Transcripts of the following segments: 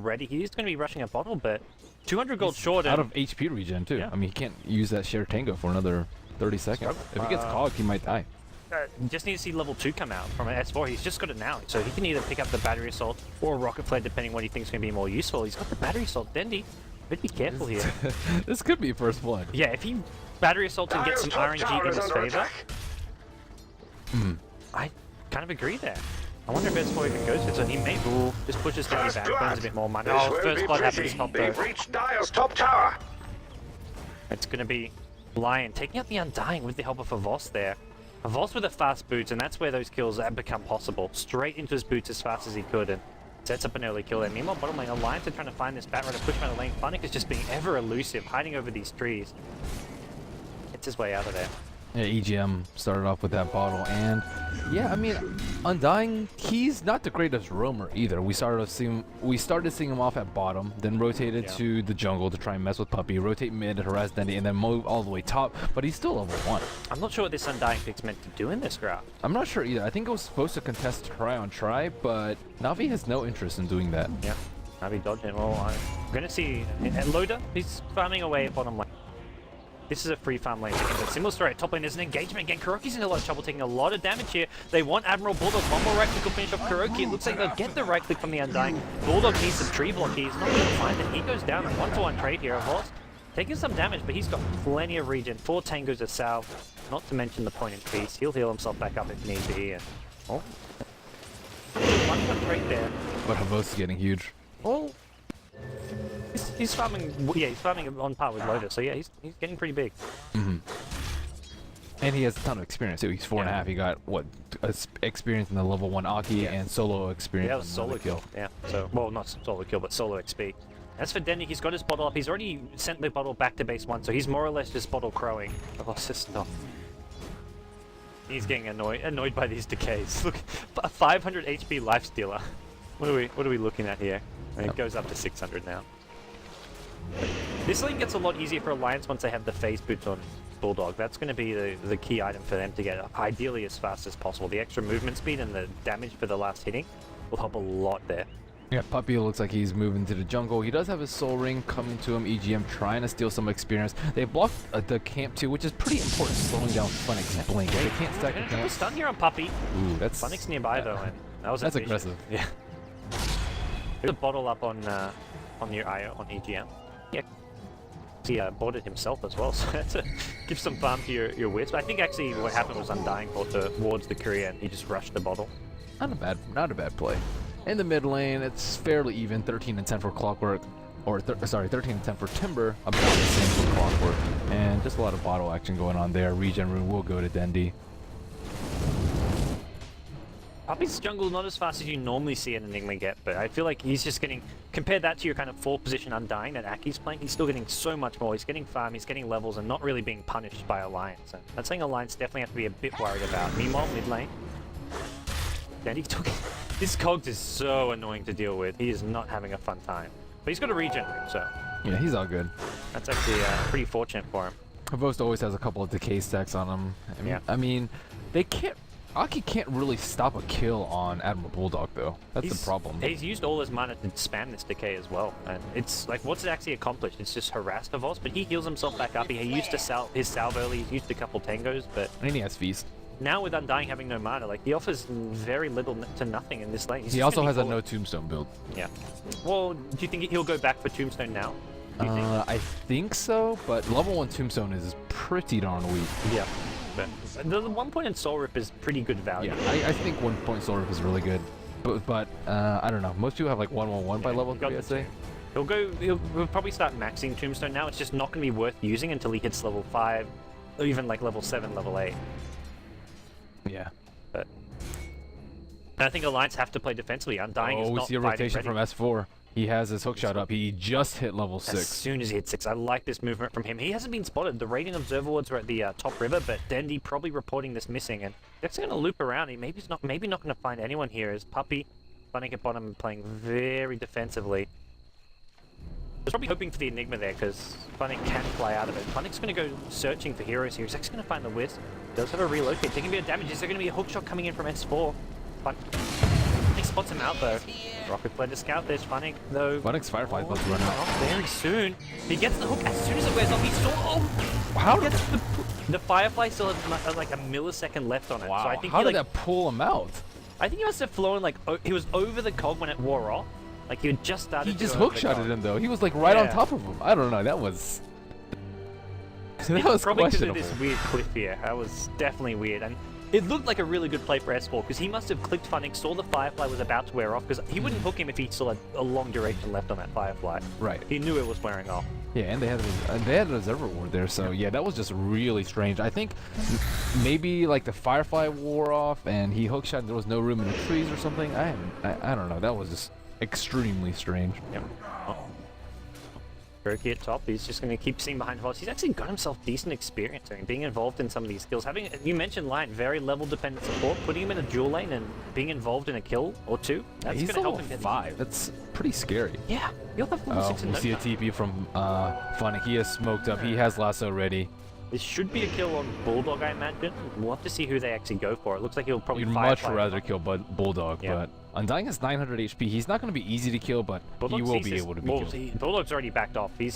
ready. He's going to be rushing a bottle, but 200 gold short. Out of HP regen, too. Yeah. I mean, he can't use that shared tango for another 30 seconds. If he gets cogged, he might die. Just need to see level 2 come out from an S4. He's just got it now, so he can either pick up the battery assault or rocket flare, depending what he thinks is going to be more useful. He's got the battery assault. Dendy, better be careful here. This could be first blood. Yeah, if he battery assaults and gets some RNG in his favor, I kind of agree there. I wonder if S4 even goes for, so he may just pushes Dendy back, burns a bit more money. Oh, first blood happens top though. Reached Dire's top tower. It's going to be Lion taking out the Undying with the help of a Voss there. A Voss with the fast boots, and that's where those kills have become possible. Straight into his boots as fast as he could, and sets up an early kill there. Meanwhile, bottom lane, Alliance are trying to find this Bat Rider, push around the lane. Funnick is just being ever elusive, hiding over these trees. Gets his way out of there. Yeah, EGM started off with that bottle, and yeah, I mean, Undying, he's not the greatest roamer either. We started seeing him off at bottom, then rotated to the jungle to try and mess with Puppey, rotate mid, harass Dendy, and then move all the way top, but he's still level 1. I'm not sure what this Undying pick's meant to do in this graph. I'm not sure either. I think it was supposed to contest try on try, but Navi has no interest in doing that. Yeah, Navi dodging it. Well, I'm going to see Loader, he's farming away at bottom lane. This is a free farm lane. But similar story at top lane, there's an engagement again. Kuroki's in a lot of trouble, taking a lot of damage here. They want Admiral Bulldog. One more right click will finish off Kuroki. It looks like they'll get the right click from the Undying. Bulldog needs some tree block. He's not going to find it. He goes down. 1-for-1 trade here. Voss taking some damage, but he's got plenty of regen. 4 tangos of salve, not to mention the point in peace. He'll heal himself back up if need be. And oh, 1-for-1 trade there. But Havos is getting huge. Oh. He's farming, yeah, he's farming on par with Loader, so yeah, he's getting pretty big. And he has a ton of experience too. He's 4.5. He got what experience in the level 1 Aki and solo experience. Yeah, that was solo kill. Yeah, so well, not solo kill, but solo XP. As for Dendy, he's got his bottle up. He's already sent the bottle back to base 1, so he's more or less just bottle crowing. I've lost his stuff. He's getting annoyed by these decays. Look, a 500 HP life stealer. What are we looking at here? I mean, it goes up to 600 now. This lane gets a lot easier for Alliance once they have the phase boots on Bulldog. That's going to be the key item for them to get up, ideally as fast as possible. The extra movement speed and the damage for the last hitting will help a lot there. Yeah, Puppey looks like he's moving to the jungle. He does have his soul ring coming to him. EGM trying to steal some experience. They blocked the camp too, which is pretty important, slowing down Funnick's blink. They can't stack the camp. Stun here on Puppey. Ooh, that's Funnick's nearby though, and that's aggressive. Yeah. There's a bottle up on your IO on EGM. Yeah. He bought it himself as well, so that's give some farm to your wits. But I think actually what happened was Undying bought towards the courier and he just rushed the bottle. Not a bad play. In the mid lane, it's fairly even. 13 and 10 for Clockwork, or 13 and 10 for Timber. About the same for Clockwork, and just a lot of bottle action going on there. Regen rune will go to Dendy. Puppey's jungle not as fast as you normally see an Enigma get, but I feel like he's just getting, compare that to your kind of 4th position Undying that Aki's playing, he's still getting so much more. He's getting farm, he's getting levels, and not really being punished by Alliance. And that's something Alliance definitely have to be a bit worried about. Meanwhile, mid lane, Dendy took it. This Cogs is so annoying to deal with. He is not having a fun time. But he's got a regen room, so... Yeah, he's all good. That's actually pretty fortunate for him. Havost always has a couple of decay stacks on him. I mean, they can't... Aki can't really stop a kill on Admiral Bulldog, though. That's the problem. He's used all his mana to spam this decay as well. And it's like, what's it actually accomplished? It's just harassed Voss, but he heals himself back up. He used his salve early, he's used a couple tangos, but... And he has Feast. Now with Undying having no mana, like, he offers very little to nothing in this lane. He also has a no Tombstone build. Yeah. Well, do you think he'll go back for Tombstone now? I think so, but level 1 Tombstone is pretty darn weak. Yeah. But the 1 point in Soul Rip is pretty good value. Yeah, I think 1 point Soul Rip is really good. But I don't know. Most people have like 1/1 by level 3, I'd say. He'll probably start maxing Tombstone now. It's just not going to be worth using until he hits level 5, or even like level 7, level 8. Yeah. But I think Alliance have to play defensively. Undying is not we see a rotation from S4. He has his hookshot up. He just hit level 6. As soon as he hit 6, I like this movement from him. He hasn't been spotted. The raiding observer wards are at the top river, but Dendy probably reporting this missing, and they're actually going to loop around. He maybe not going to find anyone here. As Puppey, Funnick at bottom, and playing very defensively. I was probably hoping for the Enigma there, because Funnick can fly out of it. Funnick's going to go searching for heroes here. He's actually going to find the Wisp. Does have a relocate. Taking a bit of damage. Is there going to be a hookshot coming in from S4? Funnick's spots him out though. Rocket flare to scout. There's Funnick though. Funnick's Firefly about to run out. Off very soon. He gets the hook as soon as it wears off. He saw. Oh, How he did gets the Firefly still has like a millisecond left on it. wow? So I think How he, did like, that pull him out? I think he must have flown like he was over the cog when it wore off. Like he had just started. He to just go over hook the shotted cog. him though. He was like right on Yeah. top of him. I don't know. That was that was Probably because of questionable. this weird cliff here. That was definitely weird. And it looked like a really good play for S4 because he must have clicked Funnick, saw the Firefly was about to wear off because he wouldn't hook him if he still had a long duration left on that Firefly. Right. He knew it was wearing off. Yeah, and they had a Observer Ward there, so yeah, that was just really strange. I think maybe like the Firefly wore off and he hook shot and there was no room in the trees or something. I don't know. That was just extremely strange. Yep. Oh. Kuroki at top. He's just going to keep seeing behind Voss. He's actually got himself decent experience. I mean, being involved in some of these skills. Having, you mentioned Lion, very level dependent support. Putting him in a dual lane and being involved in a kill or two. That's He's going to help level him get 5. That's pretty scary. Yeah, you'll have level 6 in We no see a time. TP from Funnick. He is smoked up. He has lasso ready. This should be a kill on Bulldog, I imagine. We'll have to see who they actually go for. It looks like he'll probably We'd much Firefly. rather kill Bulldog, Yeah. but Undying has 900 HP. He's not going to be easy to kill, but Bulldog he will sees be this- able to be well, killed. Bulldog's already backed off. He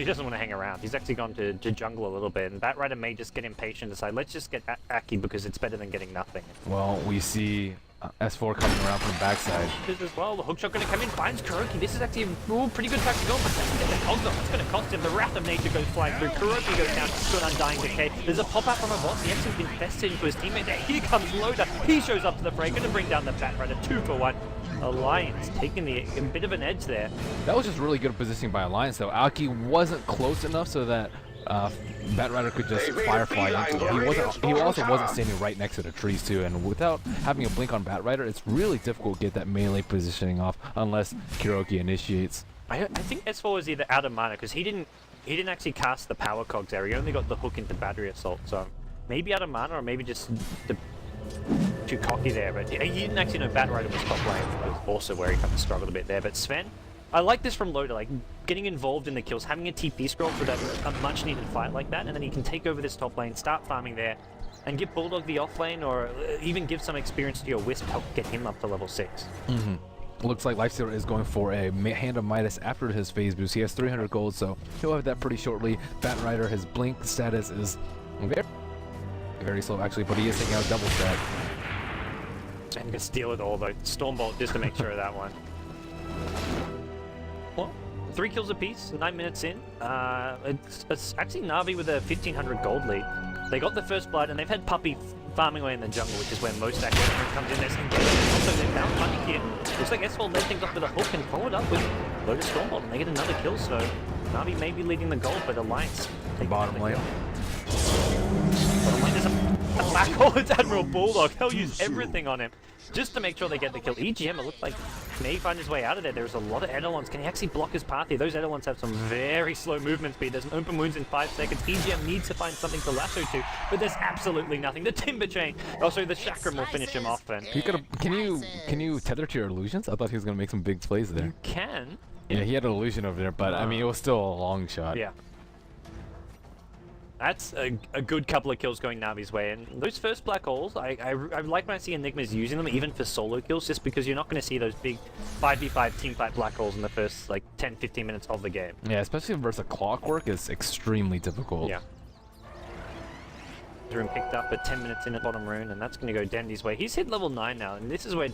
doesn't want to hang around. He's actually gone to jungle a little bit, and Batrider may just get impatient and decide, let's just get Aki because it's better than getting nothing. Well, we see S4 coming around from the backside. This as well, the hookshot going to come in, finds Kuroki. This is actually a pretty good track to go on, but doesn't get the cogs off. It's going to cost him. The Wrath of Nature goes flying through. Kuroki goes down to an Undying Decay. There's a pop-out from a boss. He actually invested into his teammate there. Here comes Loader. He shows up to the fray, going to bring down the Batrider 2-for-1. Alliance taking a bit of an edge there. That was just really good positioning by Alliance, though. Aki wasn't close enough so that Batrider could just Firefly into him. He also wasn't standing right next to the trees, too, and without having a blink on Batrider, it's really difficult to get that melee positioning off unless Kuroki initiates. I think S4 was either out of mana because he didn't actually cast the power cogs there. He only got the hook into battery assault, so maybe out of mana or maybe just too cocky there. But he didn't actually know Batrider was top lane. That was also where he kind of struggled a bit there. But Sven, I like this from Loader, like getting involved in the kills, having a TP scroll for that a much needed fight like that, and then he can take over this top lane, start farming there, and give Bulldog the off lane, or even give some experience to your Wisp, help get him up to level 6. Looks like Lifestealer is going for a Hand of Midas after his phase boost. He has 300 gold, so he'll have that pretty shortly. Batrider, his blink status is very slow actually, but he is taking out a double stack. And can steal it all though. Stormbolt just to make sure of that one. Well, 3 kills apiece, 9 minutes in. It's actually Na'Vi with a 1500 gold lead. They got the first blood and they've had Puppy farming away in the jungle, which is where most action comes in. There's some damage. Also, they're down Funnick here. Looks like S4 led things off with a hook and followed up with Lotus Stormbolt, and they get another kill. So Na'Vi may be leading the gold, but Alliance taking Bottom another lane. kill. Bottom lane, there's a black hole. It's Admiral Bulldog. They'll use everything on him just to make sure they get the kill. EGM, it looked like may find his way out of there. There's a lot of Eidolons. Can he actually block his path here? Those Eidolons have some very slow movement speed. There's an open wounds in 5 seconds. EGM needs to find something to lasso to, but there's absolutely nothing. The Timber Chain, also the Chakram will finish him off. And Can you tether to your illusions? I thought he was gonna make some big plays there. you can. Yeah, he had an illusion over there, but I mean it was still a long shot. Yeah. That's a good couple of kills going Navi's way, and those first black holes, I like when I see Enigmas using them, even for solo kills, just because you're not going to see those big 5v5 team fight black holes in the first like 10-15 minutes of the game. Yeah, especially versus Clockwork is extremely difficult. Yeah. Rune picked up at 10 minutes in at bottom rune, and that's going to go Dendy's way. He's hit level 9 now, and this is where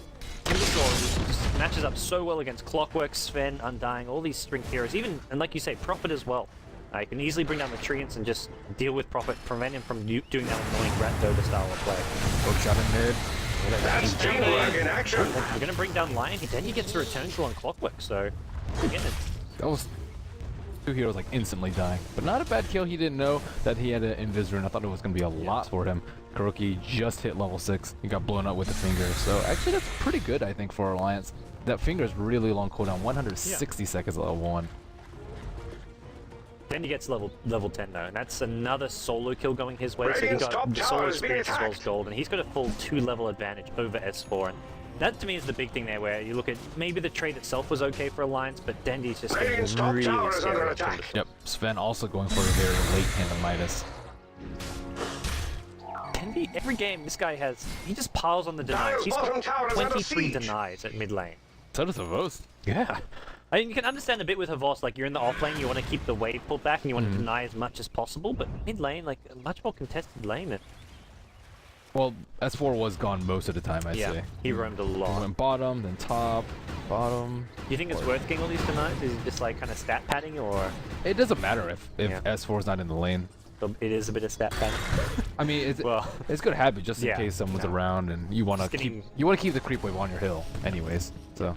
Timbersaw just matches up so well against Clockwork, Sven, Undying, all these string heroes, even, and like you say, Prophet as well. You can easily bring down the treants and just deal with Prophet, prevent him from doing that annoying Rat Doda style of play. Hook shot in mid. That's teamwork in action. We're going to bring down Lion, then he gets a return kill on Clockwork, so again, That was 2 heroes like instantly dying. But not a bad kill. He didn't know that he had an Invis rune. I thought it was going to be a lot for him. Kuroki just hit level 6. He got blown up with the finger. So actually that's pretty good, I think, for Alliance. That finger is really long cooldown. 160 seconds at level 1. then he gets level 10 though, and that's another solo kill going his way, so he Radiant's got top the solo tower is being experience as well as attacked. gold, and he's got a full 2-level advantage over S4, and that to me is the big thing there, where you look at maybe the trade itself was okay for Alliance, but Dendy's just getting Radiant's top really tower is under scary. attack. Yep, Sven also going for a very late Hand of Midas. Dendy every game this guy has, he just piles on the denies. He's got 23 denies at mid lane. So does the most. Yeah. I mean, you can understand a bit with Havos, like you're in the off lane, you want to keep the wave pulled back and you want to deny as much as possible, but mid lane, like a much more contested lane. Well, S4 was gone most of the time, I'd say. He roamed a He lot. went bottom, then top, bottom. Do you think it's worth getting all these denies? Is it just like kind of stat padding, or It doesn't matter if Yeah. S4 is not in the lane. it is a bit of stat padding? I mean, it's Well, good habit just in yeah, case someone's no. around and you want to Just getting- keep the creep wave on your hill, anyways. So,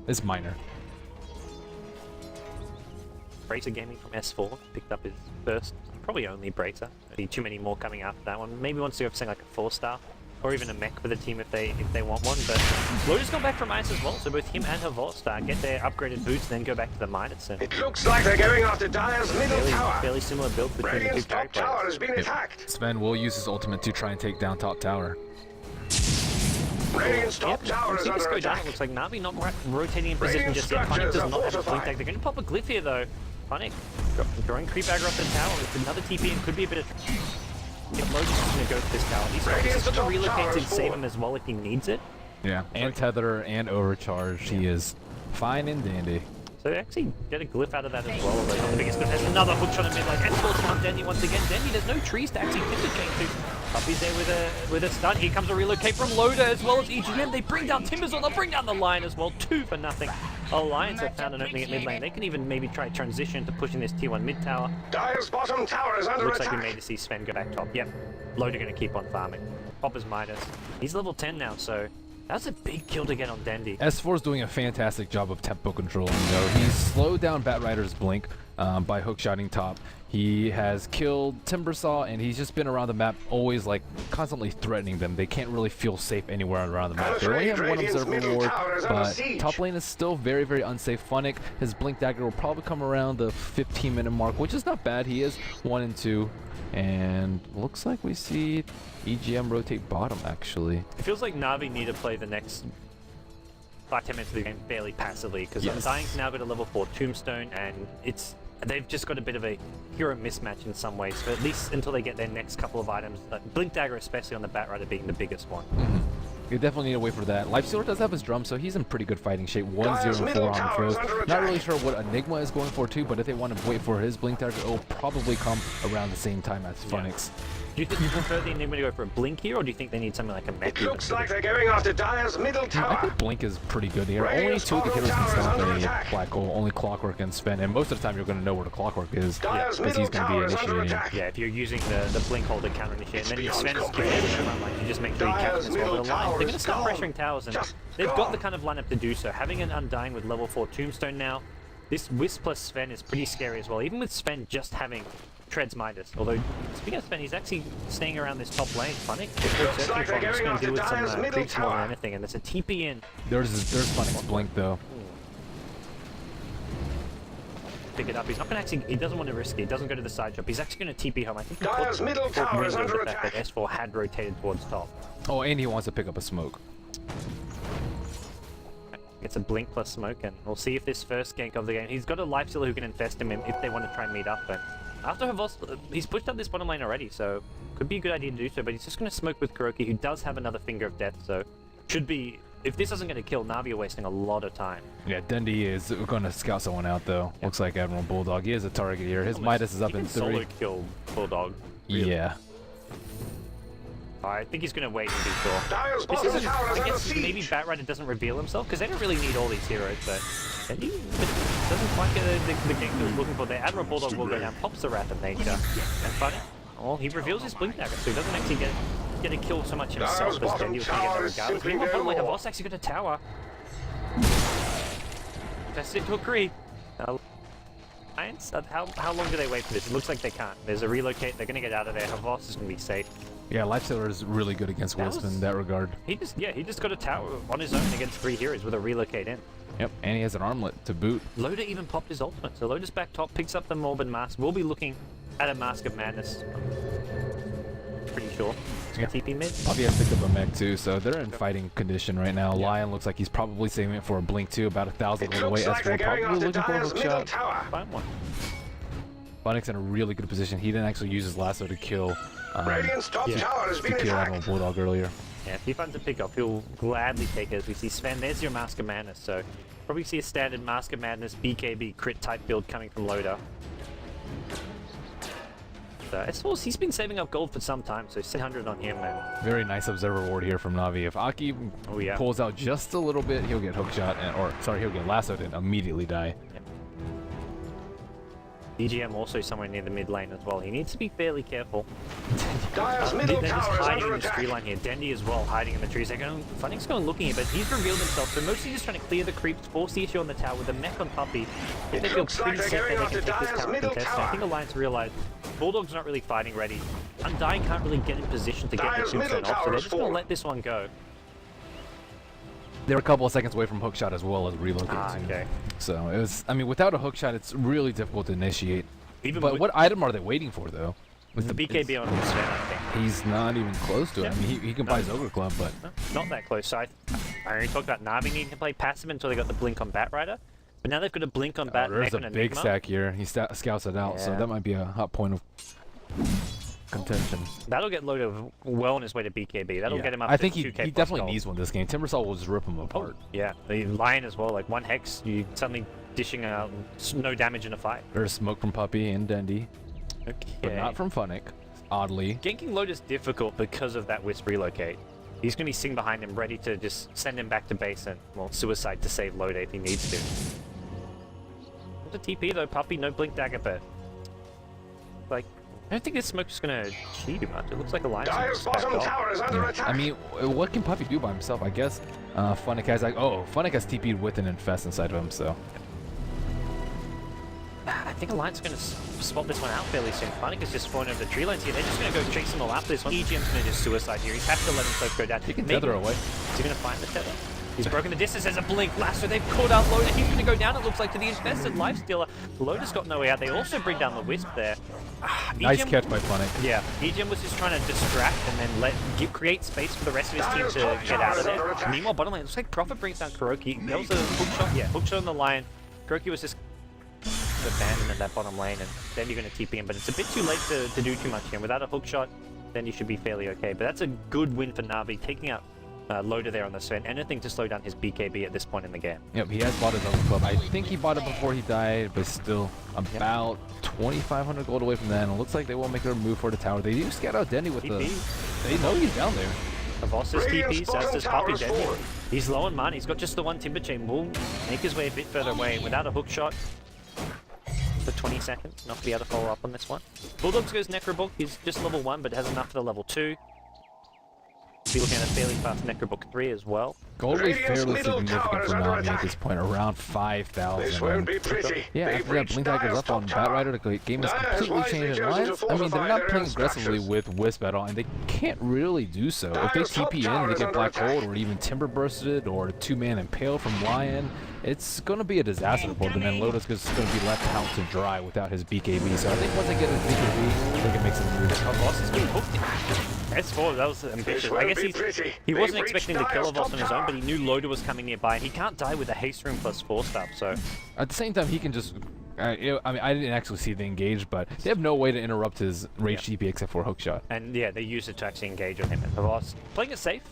it's minor. Bracer Gaming from S4 picked up his first, probably only Bracer. See too many more coming after that one. Maybe wants to go for something like a 4-star, or even a mech for the team if they want one. But Loda's gone back from ice as well, so both him and Havos get their upgraded boots, then go back to the minus. And It looks like they're going after Dire's middle tower. fairly similar build between the two Radiant's carry top tower players. has been attacked. Sven will use his ultimate to try and take down top tower. Radiant's top tower We've is seen this under go down. attack. It looks like Navi not rotating in position Radiant just yet. Funnick structures does are not have a blink fortified. tag. They're going to pop a glyph here though. Funnick drawing creep aggro off the tower. It's another TP and could be a bit of... If Loda's just going to go for this tower. He's got the top relocate tower to is save forward. him as well if he needs it. Yeah, and tether and overcharge. He is fine and dandy. So they actually get a glyph out of that as well, although not the biggest glyph. There's another hook shot in mid lane. S4's found Dendy once again. Dendy, there's no trees to actually tip the chain to. Puppy's there with a stun. Here comes a relocate from Loda as well as EGM. They bring down Timberzone. They'll bring down the line as well. 2 for nothing. Alliance have found an opening at mid lane. They can even maybe try transition to pushing this tier 1 mid tower. Dire's bottom tower is under Looks like attack. we made to see Sven go back top. Yep. Loda going to keep on farming. Popper's Midas. He's level 10 now, so that's a big kill to get on Dendy. S4 is doing a fantastic job of tempo control. You know, he's slowed down Batrider's blink by hookshotting top. He has killed Timbersaw, and he's just been around the map, always like constantly threatening them. They can't really feel safe anywhere around the map. They only have one Radiant's observer middle ward, tower is under but siege. top lane is still very, very unsafe. Funnick, his blink dagger will probably come around the 15-minute mark, which is not bad. He is 1 and 2, and looks like we see EGM rotate bottom actually. It feels like Navi need to play the next 5-10 minutes of the game fairly passively, because Yes. Undying's now got a level 4 Tombstone, and they've just got a bit of a hero mismatch in some ways, but at least until they get their next couple of items, Blink Dagger especially on the Batrider being the biggest one. You definitely need to wait for that. Lifestealer does have his drum, so he's in pretty good fighting shape. 1-0 Dire's and 4 middle on tower is throws. under Not attack. really sure what Enigma is going for too, but if they want to wait for his blink dagger, it'll probably come around the same time as Phoenix. Do you think you prefer the Enigma to go for a Blink here, or do you think they need something like a Mech? It looks like they're going after Dire's middle I tower. think Blink is pretty good here. Radiant's Only 2 of the bottom heroes can tower is stop under a attack. black hole. Only Clockwork and Sven, and most of the time you're going to know where the Clockwork is Dire's because middle he's going to tower be is under initiating. attack. Yeah, if you're using the Blink holder counter initiate, and then It's Sven's beyond giving comprehension. it around, you just make sure you Dire's count as well. middle But Alliance, tower they're going to is start gone. pressuring towers, and Just they've got gone. the kind of lineup to do so. Having an Undying with level 4 Tombstone now, this Wisp plus Sven is pretty scary as well, even with Sven just having Treads Midas. Although, speaking of Sven, he's actually staying around this top lane. Funny. Looks like they're Just going going to deal with after some Dire's middle creeps more than tower. anything, and there's a TP in. There's Phoenix blink though. Pick it up. He's not going to actually. He doesn't want to risk it. He doesn't go to the side drop. He's actually going to TP home. I think he Dire's middle caught tower wind is of under the fact that attack. S4 had rotated towards top. Oh, and he wants to pick up a smoke. Gets a blink plus smoke, and we'll see if this first gank of the game. He's got a lifestealer who can infest him if they want to try and meet up. But after Havos, he's pushed up this bottom lane already, so could be a good idea to do so. But he's just going to smoke with Kuroki, who does have another Finger of Death, so should be. If this doesn't get a kill, Navi are wasting a lot of time. Yeah, Dendy is going to scout someone out though. Looks like Admiral Bulldog. He is a target here. His Midas is up He in can solo 3. kill Bulldog. Really. Yeah. I think he's going to wait and be sure. Dire's This bottom isn't, tower is I under guess maybe siege. Batrider doesn't reveal himself, because they don't really need all these heroes, but he doesn't quite get the gank that he's looking for there. Admiral Bulldog will go down, pops the Wrath of Nature, and funny, well, he reveals his Blink Dagger, so he doesn't actually get a kill so much himself Dire's as bottom Dendy was going to get tower there is regardless. simply Meanwhile, no Havos more. actually got a tower. That's it to agree. Alliance, how long do they wait for this? It looks like they can't. There's a relocate, they're going to get out of there. Havos is going to be safe. Yeah, Lifestealer is really good against That Wisp was- in that regard. He just got a tower on his own against 3 heroes with a relocate in. Yep, and he has an armlet to boot. Loda even popped his ultimate, so Loda's back top, picks up the Morbid Mask. We'll be looking at a Mask of Madness. Pretty sure. Yeah. TP mid. Poppy has picked up a mech too, so they're in fighting condition right now. Yeah. Lion looks like he's probably saving it for a blink too, about 1,000 It gold away. looks like they're S4 going probably after looking for a Dire's hook middle shot. tower. Find one. Funnick's in a really good position. He didn't actually use his lasso to kill Radiant's top tower has been Admiral attacked. Bulldog earlier. Yeah, if he finds a pickup, he'll gladly take it. As we see Sven, there's your Mask of Madness. So probably see a standard Mask of Madness BKB crit type build coming from Loader. S-Force, he's been saving up gold for some time, so 600 on him, and Very nice observer ward here from Na'Vi. If Aki pulls out just a little bit, he'll get hookshot, he'll get lassoed and immediately die. DGM also somewhere near the mid lane as well. He needs to be fairly careful. Dire's They're middle just tower is hiding under in the tree attack. line here. Dendi as well, hiding in the trees. Funnick's going looking here, but he's revealed himself. So mostly just trying to clear the creeps, force the issue on the tower with a mech on Puppy. If they feel Looks like pretty they're set going that they can after take this Dire's tower middle contest. I think tower. Alliance realized Bulldog's not really fighting ready. Undying can't really get in position to get the Dire's tombstone middle off, so tower they're is just going to fallen. let this one go. They're a couple of seconds away from hookshot as well as relocate too. Okay. So it was, I mean, without a hookshot, it's really difficult to initiate. Even But with what item are they waiting for though? With the BKB on Sven, I think. He's not even close to it. Yeah. I mean, he can buy his Ogre Club, but Not that close. So I already talked about Na'Vi needing to play passive until they got the blink on Bat Rider. But now they've got a blink on Bat there's Mech a and big Enigma. stack here. He scouts it out, so Yeah. that might be a hot point of contention. That'll get Loader well on his way to BKB. That'll Yeah. get him up I to think 2K he plus definitely gold. needs one this game. Timbersaw will just rip him apart. Yeah, the Lion as well. Like one Hex, you suddenly dishing out no damage in a fight. There's smoke from Puppy and Dendi, Okay. but not from Funnick, oddly. Ganking Loader's difficult because of that Wisp relocate. He's going to be sitting behind him, ready to just send him back to base and, well, suicide to save Loader if he needs to. The TP though, Puppy, no Blink Dagger, but like, I don't think this smoke's going to cheat too much. It looks like a Lion's Dire's bottom tower is under attack. I mean, what can Puppy do by himself? I guess Funnick has Funnick has TP'd with an Infest inside of him, so. I think Alliance is going to spot this one out fairly soon. Funnick is just falling over the tree lines here. They're just going to go chase him all out for this one. EGM's going to just suicide here. He's have to let himself go down. He can tether away. Is he going to find the tether? He's broken the distance. There's a blink. Lasso, they've caught out Loader. He's going to go down, it looks like, to the infested Lifestealer. Loader's got no way out. They also bring down the Wisp there. Nice EGM catch by Funnick. Yeah, EGM was just trying to distract and then create space for the rest of his team to get out of there. Meanwhile, bottom lane, looks like Prophet brings down Kuroki. That was a hookshot. Yeah, hookshot on the line. Kuroki was just abandoned at that bottom lane, and then you're going to TP him. But it's a bit too late to do too much here. Without a hookshot, then you should be fairly okay. But that's a good win for Na'Vi, taking out Loader there on the Sven. Anything to slow down his BKB at this point in the game. Yep, he has bought his own club. I think he bought it before he died, but still about 2,500 gold away from that. And it looks like they won't make a move for the tower. They do scout out Dendi with they know he's down there. Avos's TP, so that's his Puppy tower is Dendi. fallen. He's low on mana. He's got just the one Timber Chain. Will make his way a bit further away without a hookshot. For 20 seconds, not to be able to follow up on this one. Bulldogs goes Necrobook. He's just level 1, but has enough for the level 2. Be looking at a fairly fast Necrobook 3 as well. Gold is Radiant's fairly middle significant tower for is under Na'Vi at attack. this point, around 5,000. This won't be pretty. Yeah, They've after that reached Blink Dagger's Dire's up on top Bat tower. Rider, the game has Dire's completely wisely changed in chosen lines. to I mean, they're fortify not their playing aggressively structures. with Wisp at all, and they can't really do so. If they Dire's top TP in tower and they is get under Black attack. Hole or even Timber Bursted or 2-man Impale from Lion, it's going to be a disaster for them, and Lotus is going to be left out to dry without his BKB. So I think once they get his BKB, they can make some moves. Avos has been hooked. S4, that was ambitious. I guess he wasn't expecting to kill Avos on his own, but he knew Loader was coming nearby, and he can't die with a haste room plus 4 stuff, so... At the same time, he can just... I mean, I didn't actually see the engage, but they have no way to interrupt his rage TP except for hookshot. And yeah, they used it to actually engage on him. And Avos playing it safe.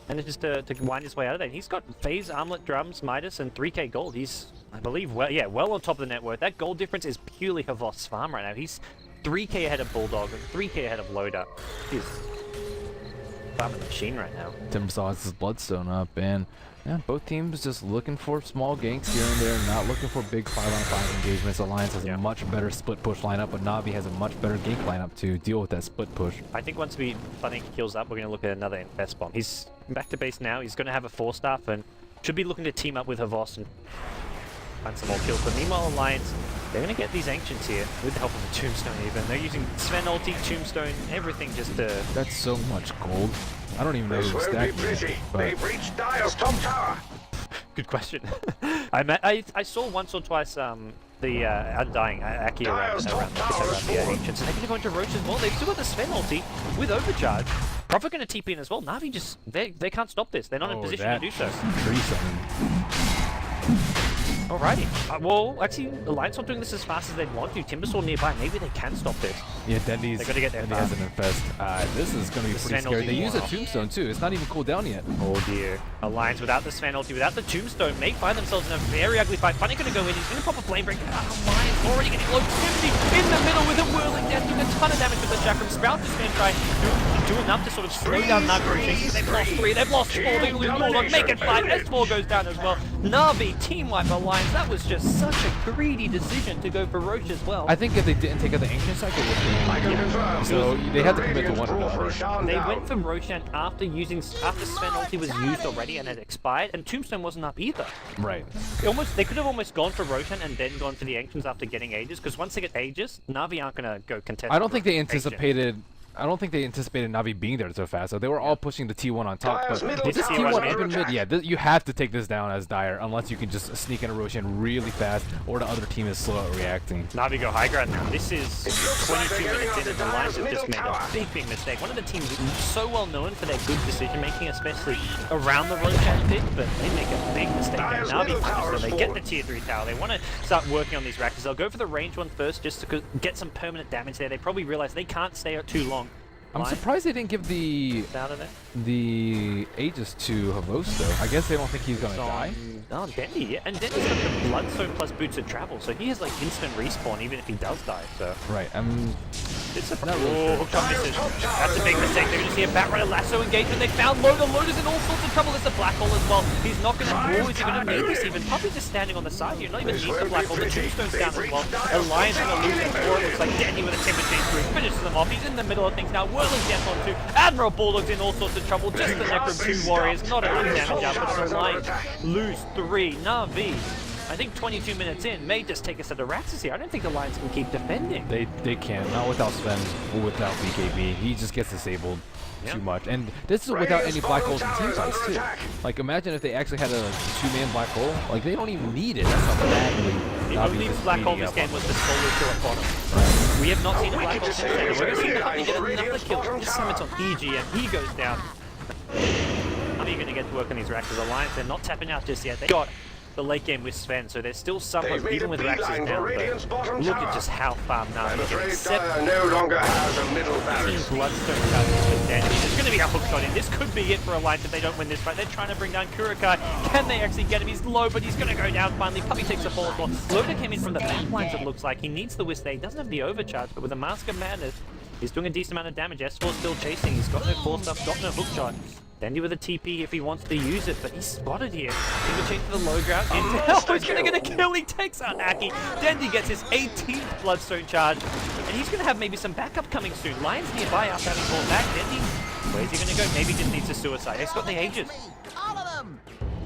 And it's just to wind his way out of that. He's got Phase, Armlet, Drums, Midas, and 3k gold. He's, I believe, well on top of the net worth. That gold difference is purely Havos' farm right now. He's 3k ahead of Bulldog and 3k ahead of Loader. He's farming the machine right now. Timbersaw has his Bloodstone up, and yeah, both teams just looking for small ganks here and there, not looking for big 5-on-5 engagements. Alliance has a much better split push lineup, but Na'Vi has a much better gank lineup to deal with that split push. I think once Funnick kills up, we're going to look at another Infest Bomb. He's back to base now. He's going to have a 4-staff and should be looking to team up with Havos and find some more kills. But meanwhile, Alliance, they're going to get these Ancients here with the help of the Tombstone even. They're using Sven ulti, Tombstone, everything just to... That's so much gold. I don't even know This who's won't be stacking pretty. it, but They've reached Dire's top tower. Good question. I saw once or twice the Undying Aki around the Ancients. And they're going to go into Roach as well. They've still got the Sven ulti with Overcharge. Prophet going to TP in as well. Na'Vi just, they can't stop this. They're not in position to do so. Tree summon. Alrighty. Well, actually, Alliance not doing this as fast as they'd want to. Timbersaw nearby. Maybe they can stop this. Yeah, Dendy's. They gotta get there Dendy has an infest. This is gonna be The pretty Sven scary. ulti. They use a Wow. tombstone too. It's not even cooled down yet. Oh dear. Alliance without the Sven ulti, without the tombstone, may find themselves in a very ugly fight. Funny gonna go in. He's gonna pop a flame break. Alliance already getting low. Timothy in the middle with a whirling death, doing a ton of damage with the chakram. Sprout just gonna try to do enough to sort of slow down Nagro chasing. They've lost 3. They've lost 4. They lose more. Make it 5. S4 goes down as well. Navi team wipe Alliance. That was just such a greedy decision to go for Roche as well. I think if they didn't take out the ancient cycle, would I can be. confirm. So they had to commit to one or the other. They went for Roshan after Sven ulti was used already and had expired, and Tombstone wasn't up either. Right. They could have almost gone for Roshan and then gone for the Ancients after getting Aegis, because once they get Aegis, Navi aren't gonna go contest. I don't think they Ancient. anticipated. I don't think they anticipated Navi being there so fast. So they were all pushing the T1 on top. Dyer's But middle this tower T1 is up in under mid, yeah, you have to take this down as Dyer, unless you can just sneak in a Roshan really fast, or the other team is slow at reacting. Navi go high ground now. This is looks like 22 they're minutes in, getting and onto Alliance have Dyer's just made middle a tower. big mistake. One of the teams so well known for their good decision making, especially around the Roshan pit, but they make a big mistake. And Dyer's Navi middle tower punishes them. is They get the fallen. tier 3 tower. They want to start working on these Raptors. They'll go for the range one first just to get some permanent damage there. They probably realize they can't stay out too long. I'm surprised they didn't give the Out of there. Aegis to Havos though. I guess they don't think he's gonna die. Oh, Dendy, yeah. And Dendy's got the Bloodstone plus Boots of Travel, so he has like instant respawn even if he does die, so... Right. It's a Not really sure. hookshot misses. That's a big mistake. They're going to see a Batrider lasso engagement. They found Loader. Loader's in all sorts of trouble. It's a black hole as well. He's not going to draw. Is he going to need this even? Puppy just standing on the side here. Not even needs the black hole. The tombstone's down as well. Alliance going to lose it for it. Looks like Dendy with a timber chain through. Finishes them off. He's in the middle of things now. Whirling death on 2. Admiral Bulldog's in all sorts of trouble. Just the Necrom 2 warriors. Not enough damage out. But Alliance lose 3. Navi, I think 22 minutes in, may just take us to the Raxus here. I don't think the Lions can keep defending. They can't. Not without Sven or without BKB. He just gets disabled too much. And this is without any black holes and team fights too. Like imagine if they actually had a 2-man black hole. Like they don't even need it. That's how badly The Navi only is black hole beating this up game on was them. the solo kill at bottom. We have not seen a black hole since then. We're going to see Puppy get another kill. This time it's on EG and he goes down. How are you going to get to work on these Raxus Alliance? They're not tapping out just yet. They got the late game with Sven, so there's still some They've hope made even a with beeline Raxus for down. Radiant's But bottom look tower. at just how far I'm Navi afraid is. 7 Dyer no longer has a middle 15 barracks. Bloodstone charges for Dendy. There's going to be a hook shot in. This could be it for Alliance if they don't win this fight. They're trying to bring down Kurokai. Can they actually get him? He's low, but he's going to go down finally. Puppy takes the fall as well. Loader came in from the back lines, it looks like. He needs the Wisp there. He doesn't have the overcharge, but with a Mask of Madness, he's doing a decent amount of damage. S4 still chasing. He's got no core stuff, got no hook shot. Dendy with a TP if he wants to use it, but he's spotted here. He change to the low ground. Into hell, he's going to get a kill. He takes out Aki. Dendy gets his 18th Bloodstone charge, and he's going to have maybe some backup coming soon. Lions nearby after having fallen back. Dendy, where's he going to go? Maybe just needs a suicide. He's got the Aegis.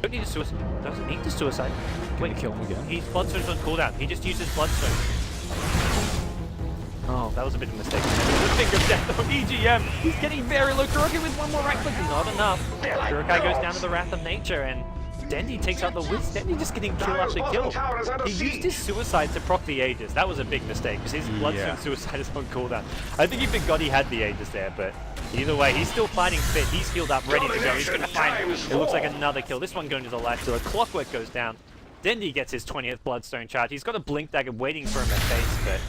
Don't need a suicide. Doesn't need the suicide. Can we kill him again? He's Bloodstone's on cooldown. He just uses Bloodstone. Oh, that was a bit of a mistake. The finger of death on EGM. He's getting very low. Kurokai with one more right click. Not enough. Kurokai goes down to the Wrath of Nature, and Dendy takes out the Wisp. Dendy just getting kill after kill. He used his suicide to proc the Aegis. That was a big mistake, because his Bloodstone suicide is on cooldown. I think he forgot he had the Aegis there, but either way, he's still fighting fit. He's healed up, ready to go. He's going to find it. Looks like another kill. This one going to the life stealer. Clockwork goes down. Dendy gets his 20th Bloodstone charge. He's got a Blink Dagger waiting for him at base, but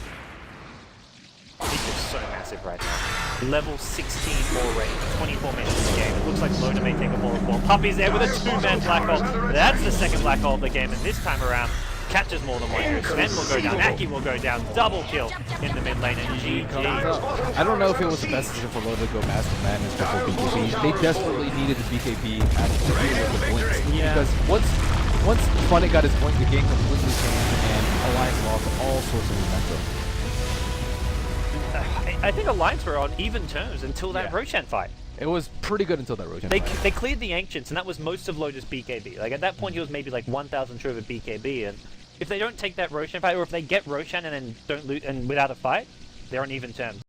he's just so massive right now. Level 16 more range, 24 minutes in the game. It looks like Loader may take a ball as well. Puppy's there with a 2-man black hole. That's the second black hole of the game, and this time around, catches more than one. Sven will go down, Aki will go down, double kill in the mid lane, and GG. I don't know if it was the best decision for Loader to go Mask of Madness before BKB. They desperately needed the BKB at the blinks. Yeah. Because once Funny got his blink, the game completely changed, and Alliance lost all sorts of momentum. I think Alliance were on even terms until that Roshan fight. It was pretty good until that Roshan They fight. cleared the Ancients, and that was most of Loader's BKB. Like, at that point, he was maybe like 1,000 short of BKB, and if they don't take that Roshan fight, or if they get Roshan and then don't loot and without a fight, they're on even terms.